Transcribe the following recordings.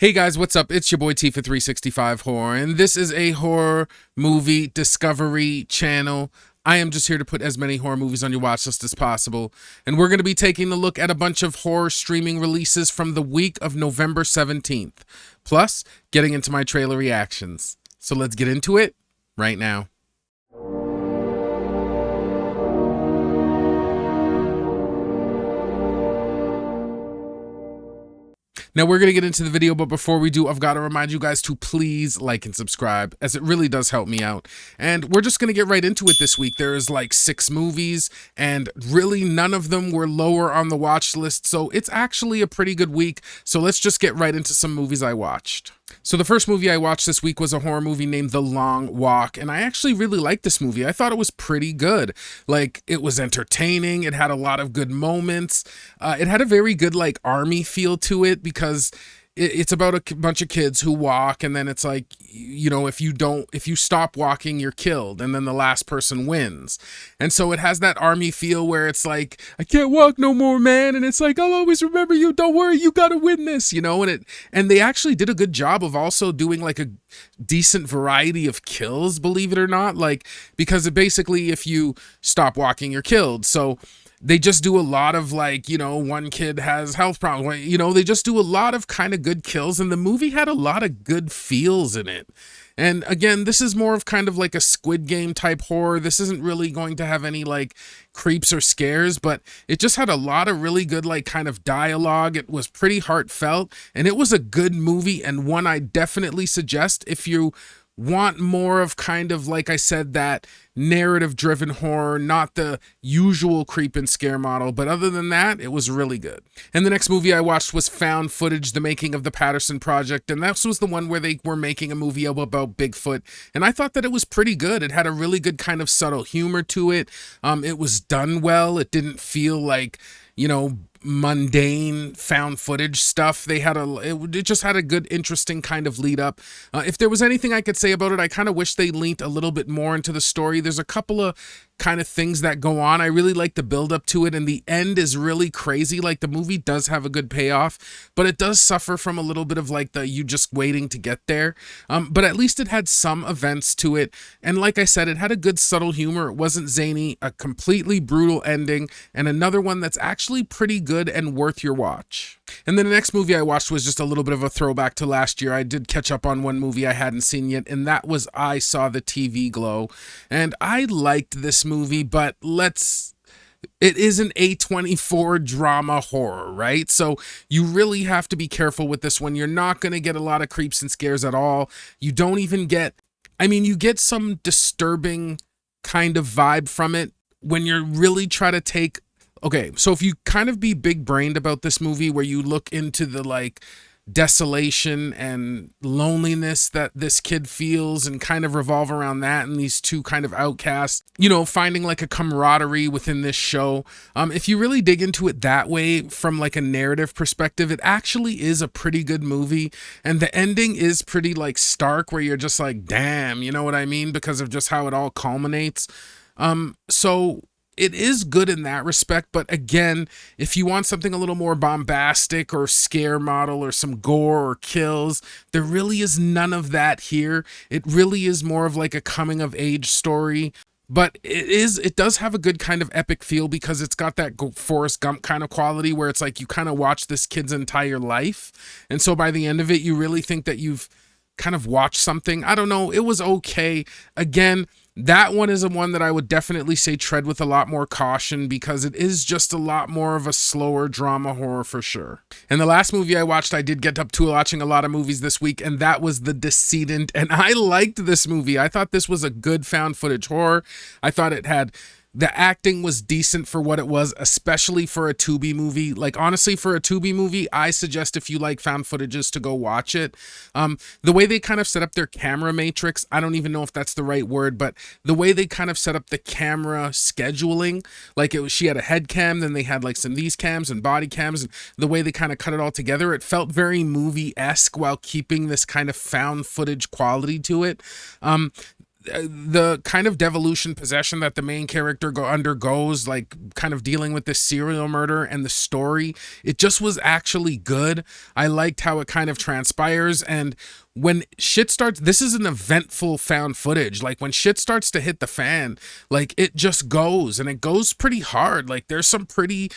Hey guys, what's up? It's your boy T for 365 Horror, and this is a horror movie discovery channel. I am just here to put as many horror movies on your watch list as possible, and we're going to be taking a look at a bunch of horror streaming releases from the week of November 17th, plus getting into my trailer reactions. So let's get into it right now. Now we're going to get into the video, but before we do, I've got to remind you guys to please like and subscribe, as it really does help me out. And we're just going to get right into it this week. There's like 6 movies, and really none of them were lower on the watch list, so it's actually a pretty good week. So let's just get right into some movies I watched. So the first movie I watched this week was a horror movie named The Long Walk, and I actually really liked this movie. I thought it was pretty good. Like, it was entertaining, it had a lot of good moments, it had a very good like army feel to it, because it's about a bunch of kids who walk, and then it's like, you know, if you stop walking, you're killed, and then the last person wins. And so it has that army feel where it's like, I can't walk no more, man, and it's like, I'll always remember you, don't worry, you gotta win this, you know. And they actually did a good job of also doing like a decent variety of kills, believe it or not, like, because it basically, if you stop walking, you're killed. So they just do a lot of like, you know, one kid has health problems, you know, they just do a lot of kind of good kills, and the movie had a lot of good feels in it. And again, this is more of kind of like a Squid Game type horror. This isn't really going to have any like creeps or scares, but it just had a lot of really good like kind of dialogue. It was pretty heartfelt, and it was a good movie, and one I definitely suggest if you want more of kind of, like I said, that narrative driven horror, not the usual creep and scare model. But other than that, it was really good. And the next movie I watched was Found Footage, The Making of the Patterson Project, and this was the one where they were making a movie about Bigfoot, and I thought that it was pretty good. It had a really good kind of subtle humor to it. It was done well. It didn't feel like, you know, mundane found footage stuff. It just had a good, interesting kind of lead up. If there was anything I could say about it, I kind of wish they leaned a little bit more into the story. There's a couple of kind of things that go on. I really like the build up to it, and the end is really crazy. Like, the movie does have a good payoff, but it does suffer from a little bit of like the you just waiting to get there. But at least it had some events to it, and like I said, it had a good subtle humor. It wasn't zany. A completely brutal ending, and another one that's actually pretty good and worth your watch. And then the next movie I watched was just a little bit of a throwback to last year. I did catch up on one movie I hadn't seen yet, and that was I Saw the TV Glow. And I liked this movie, but it is an A24 drama horror, right? So you really have to be careful with this one. You're not going to get a lot of creeps and scares at all. You don't even get, you get some disturbing kind of vibe from it when you're really trying to take. Okay, so if you kind of be big brained about this movie, where you look into the like desolation and loneliness that this kid feels and kind of revolve around that, and these two kind of outcasts, you know, finding like a camaraderie within this show. If you really dig into it that way from like a narrative perspective, it actually is a pretty good movie, and the ending is pretty like stark, where you're just like, damn, you know what I mean, because of just how it all culminates. So it is good in that respect, but again, if you want something a little more bombastic or scare model or some gore or kills, there really is none of that here. It really is more of like a coming of age story, but it does have a good kind of epic feel, because it's got that Forrest Gump kind of quality, where it's like you kind of watch this kid's entire life, and so by the end of it, you really think that you've kind of watched something. I don't know, it was okay. Again, that one is a one that I would definitely say tread with a lot more caution, because it is just a lot more of a slower drama horror for sure. And the last movie I watched, I did get up to watching a lot of movies this week, and that was The Decedent, and I liked this movie. I thought this was a good found footage horror. I thought the acting was decent for what it was, especially for a Tubi movie. Like, honestly, for a Tubi movie, I suggest, if you like found footages, to go watch it. The way they kind of set up their camera matrix, I don't even know if that's the right word, but the way they kind of set up the camera scheduling, like she had a head cam, then they had like some these cams and body cams, and the way they kind of cut it all together, it felt very movie-esque while keeping this kind of found footage quality to it. the kind of devolution possession that the main character undergoes, like kind of dealing with this serial murder, and the story, it just was actually good. I liked how it kind of transpires, and when shit starts, this is an eventful found footage. Like when shit starts to hit the fan, like it just goes, and it goes pretty hard. Like there's some pretty,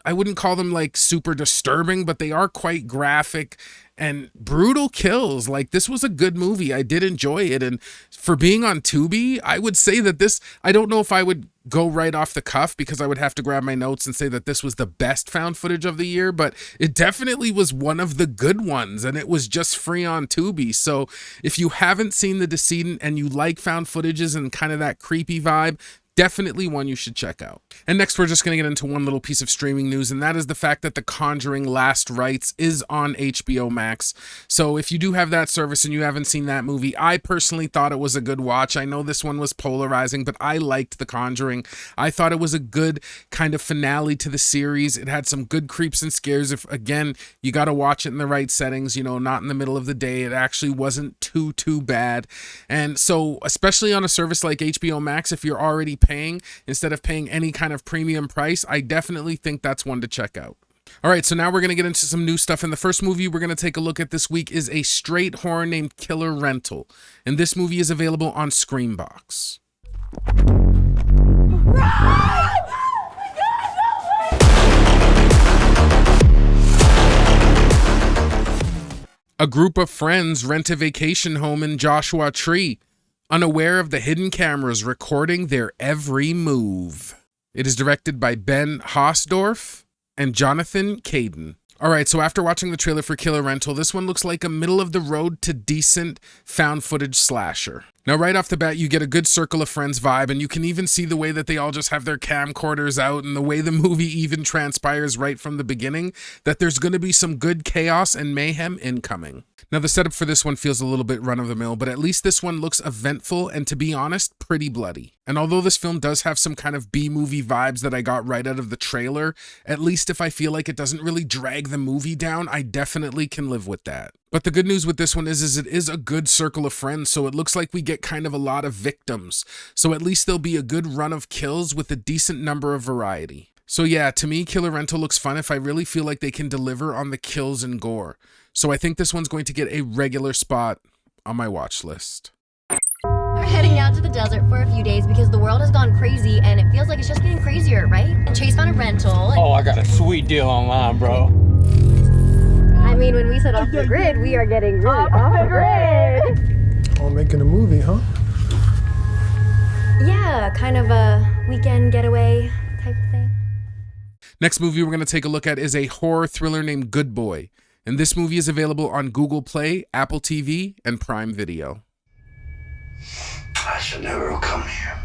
I wouldn't call them like super disturbing, but they are quite graphic and brutal kills. Like this was a good movie. I did enjoy it. And for being on Tubi, I would say that this, I don't know if I would go right off the cuff because I would have to grab my notes and say that this was the best found footage of the year, but it definitely was one of the good ones, and it was just free on Tubi. So if you haven't seen The Decedent and you like found footages and kind of that creepy vibe, definitely one you should check out. And next, we're just going to get into one little piece of streaming news, and that is the fact that The Conjuring Last Rites is on HBO Max. So if you do have that service and you haven't seen that movie, I personally thought it was a good watch. I know this one was polarizing, but I liked The Conjuring. I thought it was a good kind of finale to the series. It had some good creeps and scares. If again, you got to watch it in the right settings, you know, not in the middle of the day. It actually wasn't too bad. And so, especially on a service like HBO Max, if you're already paying, instead of paying any kind of premium price, I definitely think that's one to check out. All right, so now we're going to get into some new stuff. And the first movie we're going to take a look at this week is a straight horror named Killer Rental. And this movie is available on Screambox. A group of friends rent a vacation home in Joshua Tree, unaware of the hidden cameras recording their every move. It is directed by Ben Hausdorff and Jonathan Caden. All right, so after watching the trailer for Killer Rental, this one looks like a middle-of-the-road to decent found footage slasher. Now, right off the bat, you get a good circle of friends vibe, and you can even see the way that they all just have their camcorders out, and the way the movie even transpires right from the beginning, that there's going to be some good chaos and mayhem incoming. Now, the setup for this one feels a little bit run-of-the-mill, but at least this one looks eventful and, to be honest, pretty bloody. And although this film does have some kind of B-movie vibes that I got right out of the trailer, at least if I feel like it doesn't really drag the movie down, I definitely can live with that. But the good news with this one is it is a good circle of friends, so it looks like we get kind of a lot of victims. So at least there'll be a good run of kills with a decent number of variety. So yeah, to me, Killer Rental looks fun if I really feel like they can deliver on the kills and gore. So I think this one's going to get a regular spot on my watch list. We're heading out to the desert for a few days because the world has gone crazy and it feels like it's just getting crazier, right? And Chase found a rental. Oh, I got a sweet deal online, bro. I mean, when we set off the grid, we are getting really off the grid. All making a movie, huh? Yeah, kind of a weekend getaway type thing. Next movie we're going to take a look at is a horror thriller named Good Boy. And this movie is available on Google Play, Apple TV, and Prime Video. I should never have come here.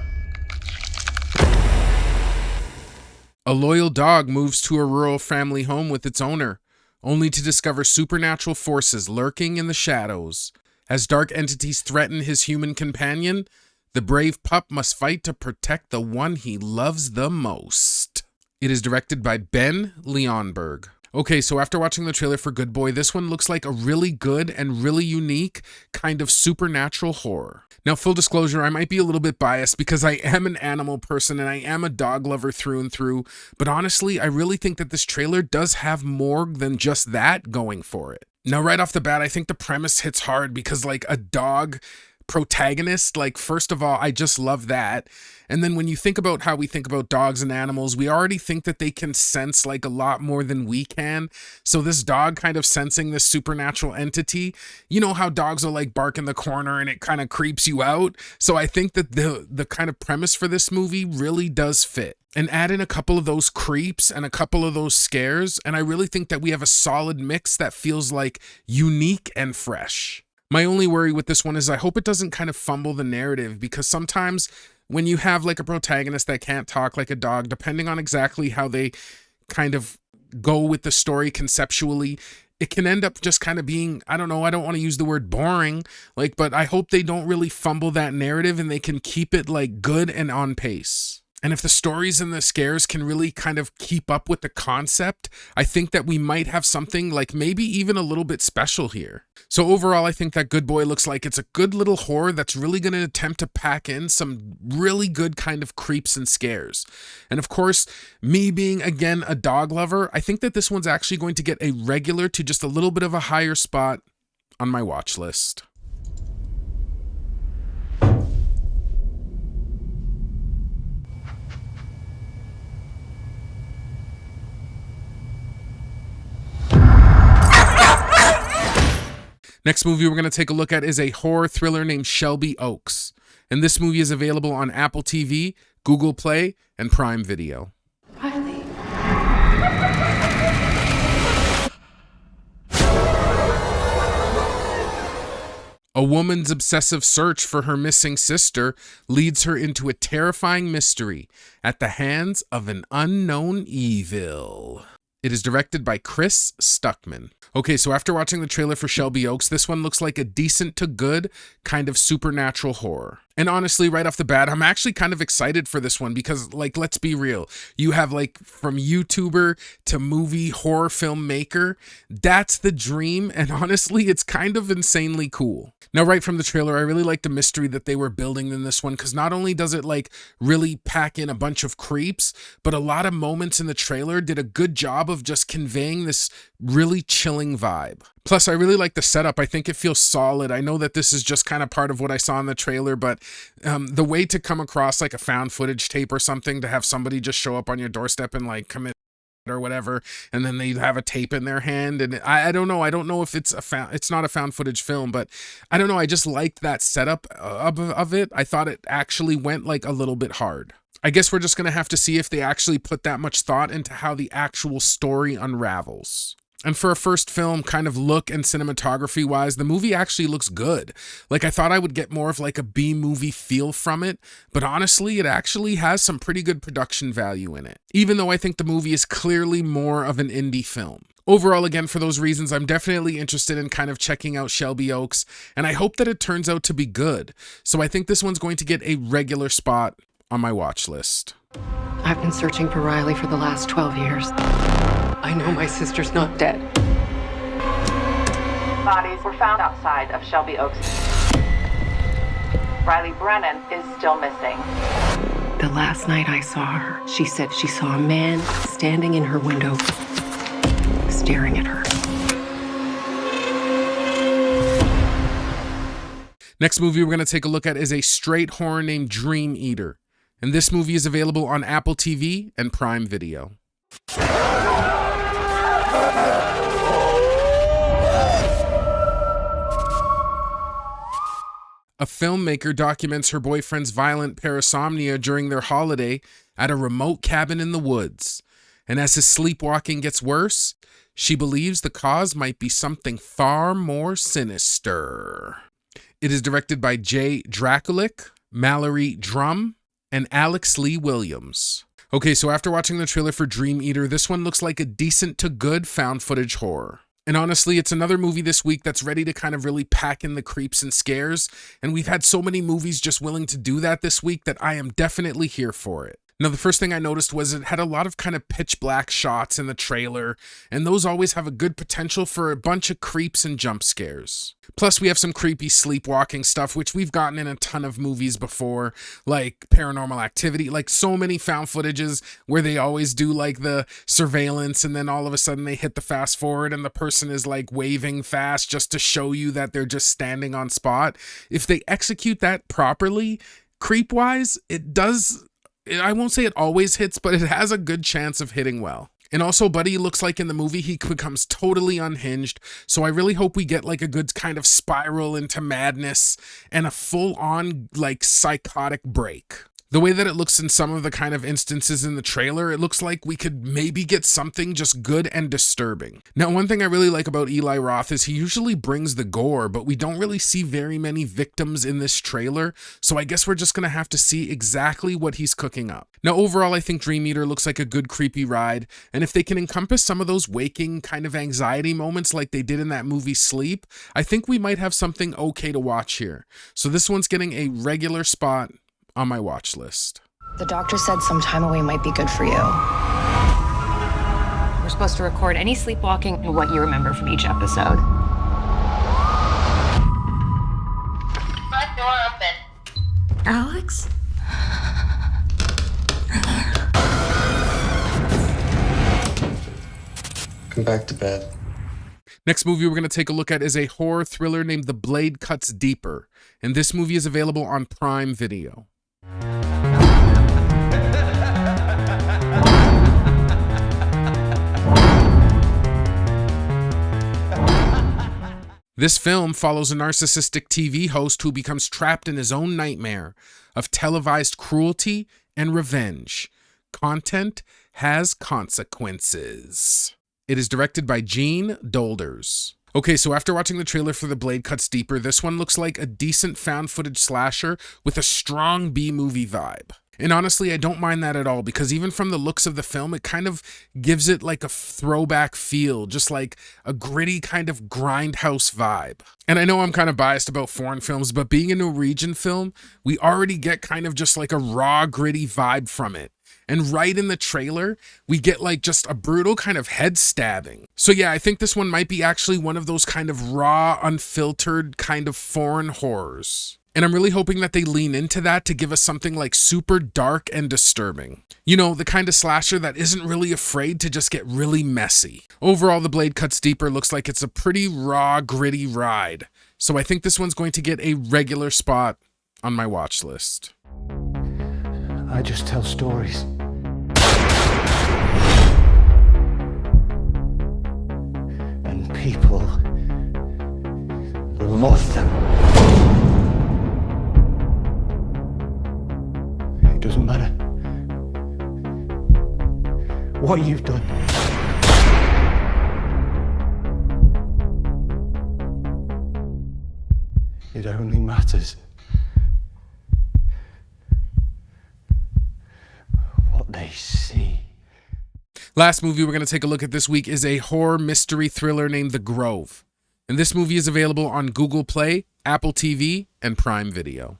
A loyal dog moves to a rural family home with its owner, only to discover supernatural forces lurking in the shadows. As dark entities threaten his human companion, the brave pup must fight to protect the one he loves the most. It is directed by Ben Leonberg. Okay, so after watching the trailer for Good Boy, this one looks like a really good and really unique kind of supernatural horror. Now, full disclosure, I might be a little bit biased because I am an animal person and I am a dog lover through and through, but honestly, I really think that this trailer does have more than just that going for it. Now, right off the bat, I think the premise hits hard because like a dog protagonist, like first of all, I just love that. And then when you think about how we think about dogs and animals, we already think that they can sense like a lot more than we can. So this dog kind of sensing this supernatural entity, you know how dogs will like bark in the corner and it kind of creeps you out. So I think that the kind of premise for this movie really does fit. And add in a couple of those creeps and a couple of those scares, and I really think that we have a solid mix that feels like unique and fresh. My only worry with this one is I hope it doesn't kind of fumble the narrative, because sometimes when you have like a protagonist that can't talk like a dog, depending on exactly how they kind of go with the story conceptually, it can end up just kind of being, I don't know, I don't want to use the word boring, like, but I hope they don't really fumble that narrative and they can keep it like good and on pace. And if the stories and the scares can really kind of keep up with the concept, I think that we might have something like maybe even a little bit special here. So overall, I think that Good Boy looks like it's a good little horror that's really going to attempt to pack in some really good kind of creeps and scares. And of course, me being again a dog lover, I think that this one's actually going to get a regular to just a little bit of a higher spot on my watch list. Next movie we're going to take a look at is a horror thriller named Shelby Oaks. And this movie is available on Apple TV, Google Play, and Prime Video. Riley. A woman's obsessive search for her missing sister leads her into a terrifying mystery at the hands of an unknown evil. It is directed by Chris Stuckman. Okay, so after watching the trailer for Shelby Oaks, this one looks like a decent to good kind of supernatural horror. And honestly, right off the bat, I'm actually kind of excited for this one because, like, let's be real. You have, like, from YouTuber to movie horror filmmaker, that's the dream. And honestly, it's kind of insanely cool. Now, right from the trailer, I really like the mystery that they were building in this one because not only does it, like, really pack in a bunch of creeps, but a lot of moments in the trailer did a good job of just conveying this really chilling vibe. Plus, I really like the setup. I think it feels solid. I know that this is just kind of part of what I saw in the trailer, but the way to come across like a found footage tape or something, to have somebody just show up on your doorstep and like commit or whatever, and then they have a tape in their hand, and I don't know. I don't know if it's not a found footage film, but I don't know. I just liked that setup of it. I thought it actually went like a little bit hard. I guess we're just going to have to see if they actually put that much thought into how the actual story unravels. And for a first film kind of look and cinematography wise, the movie actually looks good. Like I thought I would get more of like a B-movie feel from it, but honestly, it actually has some pretty good production value in it, even though I think the movie is clearly more of an indie film. Overall, again, for those reasons, I'm definitely interested in kind of checking out Shelby Oaks, and I hope that it turns out to be good. So I think this one's going to get a regular spot on my watch list. I've been searching for Riley for the last 12 years. I know my sister's not dead. Bodies were found outside of Shelby Oaks. Riley Brennan is still missing. The last night I saw her, she said she saw a man standing in her window, staring at her. Next movie we're going to take a look at is a straight horror named Dream Eater. And this movie is available on Apple TV and Prime Video. A filmmaker documents her boyfriend's violent parasomnia during their holiday at a remote cabin in the woods. And as his sleepwalking gets worse, she believes the cause might be something far more sinister. It is directed by Jay Draculic, Mallory Drum, and Alex Lee Williams. Okay, so after watching the trailer for Dream Eater, this one looks like a decent to good found footage horror. And honestly, it's another movie this week that's ready to kind of really pack in the creeps and scares. And we've had so many movies just willing to do that this week that I am definitely here for it. Now, the first thing I noticed was it had a lot of kind of pitch black shots in the trailer, and those always have a good potential for a bunch of creeps and jump scares. Plus, we have some creepy sleepwalking stuff, which we've gotten in a ton of movies before, like Paranormal Activity, like so many found footages where they always do like the surveillance, and then all of a sudden they hit the fast forward and the person is like waving fast just to show you that they're just standing on spot. If they execute that properly, creep-wise, it does... I won't say it always hits, but it has a good chance of hitting well. And also, Buddy looks like in the movie he becomes totally unhinged, so I really hope we get like a good kind of spiral into madness and a full-on like psychotic break. The way that it looks in some of the kind of instances in the trailer, it looks like we could maybe get something just good and disturbing. Now, one thing I really like about Eli Roth is he usually brings the gore, but we don't really see very many victims in this trailer, so I guess we're just gonna have to see exactly what he's cooking up. Now, overall, I think Dream Eater looks like a good creepy ride, and if they can encompass some of those waking kind of anxiety moments like they did in that movie Sleep, I think we might have something okay to watch here. So this one's getting a regular spot on my watch list. The doctor said some time away might be good for you. We're supposed to record any sleepwalking and what you remember from each episode. Front door open. Alex? Come back to bed. Next movie we're going to take a look at is a horror thriller named The Blade Cuts Deeper, and this movie is available on Prime Video. This film follows a narcissistic TV host who becomes trapped in his own nightmare of televised cruelty and revenge. Content has consequences. It is directed by Gene Dolders. Okay, so after watching the trailer for The Blade Cuts Deeper, this one looks like a decent found footage slasher with a strong B-movie vibe. And honestly, I don't mind that at all, because even from the looks of the film, it kind of gives it like a throwback feel, just like a gritty kind of grindhouse vibe. And I know I'm kind of biased about foreign films, but being a Norwegian film, we already get kind of just like a raw, gritty vibe from it. And right in the trailer, we get like just a brutal kind of head stabbing. So yeah, I think this one might be actually one of those kind of raw, unfiltered kind of foreign horrors. And I'm really hoping that they lean into that to give us something like super dark and disturbing. You know, the kind of slasher that isn't really afraid to just get really messy. Overall, The Blade Cuts Deeper looks like it's a pretty raw, gritty ride. So I think this one's going to get a regular spot on my watch list. I just tell stories. And people love them. It doesn't matter what you've done. It only matters what they see. Last movie we're going to take a look at this week is a horror mystery thriller named The Grove. And this movie is available on Google Play, Apple TV, and Prime Video.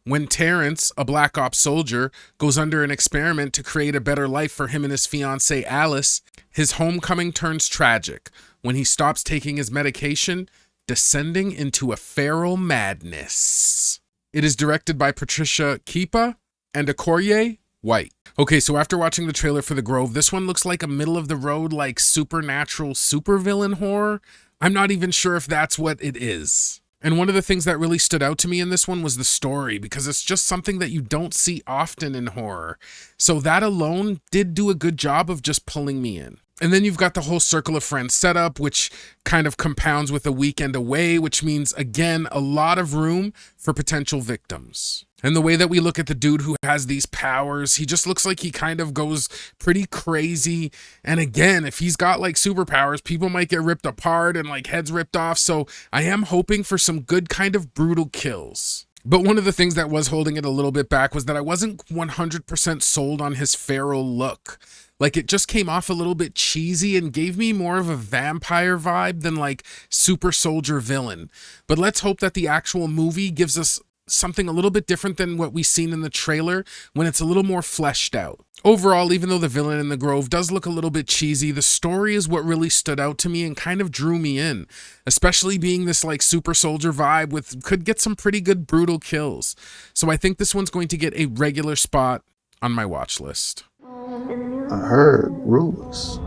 When Terrence, a Black Ops soldier, goes under an experiment to create a better life for him and his fiancée Alice, his homecoming turns tragic when he stops taking his medication, descending into a feral madness. It is directed by Patricia Kepa and Okoye White. Okay, so after watching the trailer for The Grove, this one looks like a middle-of-the-road, like supernatural supervillain horror. I'm not even sure if that's what it is. And one of the things that really stood out to me in this one was the story, because it's just something that you don't see often in horror. So that alone did do a good job of just pulling me in. And then you've got the whole Circle of Friends setup, which kind of compounds with a weekend away, which means, again, a lot of room for potential victims. And the way that we look at the dude who has these powers, he just looks like he kind of goes pretty crazy. And again, if he's got like superpowers, people might get ripped apart and like heads ripped off. So I am hoping for some good kind of brutal kills. But one of the things that was holding it a little bit back was that I wasn't 100% sold on his feral look. Like, it just came off a little bit cheesy and gave me more of a vampire vibe than like super soldier villain. But let's hope that the actual movie gives us something a little bit different than what we've seen in the trailer when it's a little more fleshed out. Overall, even though the villain in The Grove does look a little bit cheesy, the story is what really stood out to me and kind of drew me in, especially being this like super soldier vibe with could get some pretty good brutal kills. So I think this one's going to get a regular spot on my watch list. I heard rumors.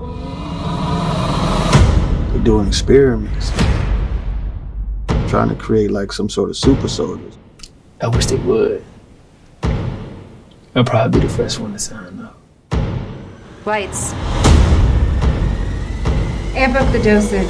They're doing experiments, trying to create like some sort of super soldiers. I wish they would. I'll probably be the first one to sign up. Lights. Amp up the dosage.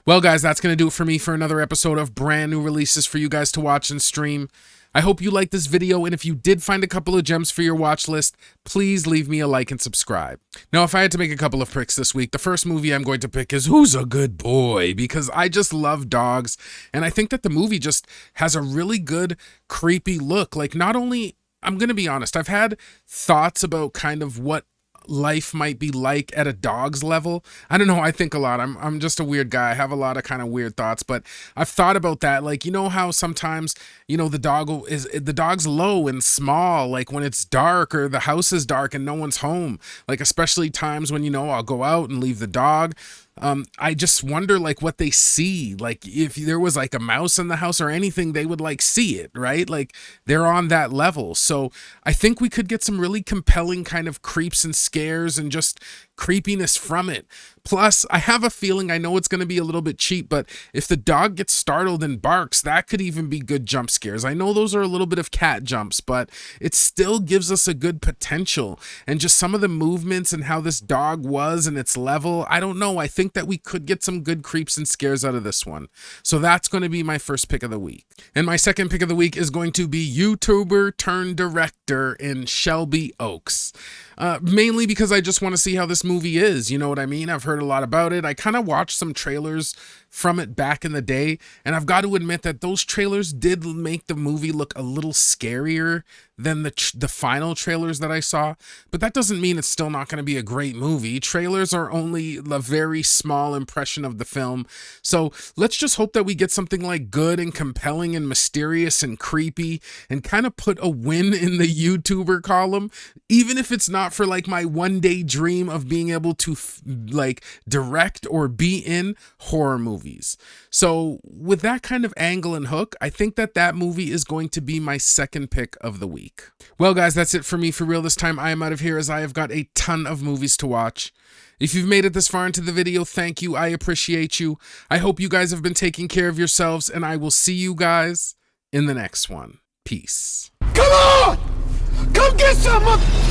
Well, guys, that's going to do it for me for another episode of brand new releases for you guys to watch and stream. I hope you liked this video, and if you did find a couple of gems for your watch list, please leave me a like and subscribe. Now, if I had to make a couple of picks this week, the first movie I'm going to pick is Who's a Good Boy? Because I just love dogs, and I think that the movie just has a really good, creepy look. Like, not only, I'm going to be honest, I've had thoughts about kind of what life might be like at a dog's level. I don't know. I think a lot. I'm just a weird guy. I have a lot of kind of weird thoughts, but I've thought about that. Like, you know how sometimes, you know, the dog's low and small, like when it's dark or the house is dark and no one's home, like especially times when, you know, I'll go out and leave the dog. I just wonder like what they see, like if there was like a mouse in the house or anything, they would like see it, right? Like they're on that level. So I think we could get some really compelling kind of creeps and scares and just creepiness from it. Plus, I have a feeling, I know it's going to be a little bit cheap, but if the dog gets startled and barks, that could even be good jump scares. I know those are a little bit of cat jumps, but it still gives us a good potential. And just some of the movements and how this dog was and its level, I don't know. I think that we could get some good creeps and scares out of this one. So that's going to be my first pick of the week. And my second pick of the week is going to be YouTuber turned director in Shelby Oaks. Mainly because I just want to see how this movie is, you know what I mean? I've heard a lot about it. I kind of watched some trailers from it back in the day, and I've got to admit that those trailers did make the movie look a little scarier than the final trailers that I saw, but that doesn't mean it's still not going to be a great movie. Trailers are only a very small impression of the film, so let's just hope that we get something like good and compelling and mysterious and creepy and kind of put a win in the YouTuber column, even if it's not for like my one day dream of being able to like direct or be in horror movies. So with that kind of angle and hook, I think that movie is going to be my second pick of the week. Well guys, that's it for me for real this time. I am out of here as I have got a ton of movies to watch. If you've made it this far into the video, thank you. I appreciate you. I hope you guys have been taking care of yourselves, and I will see you guys in the next one. Peace. Come on! Come get some!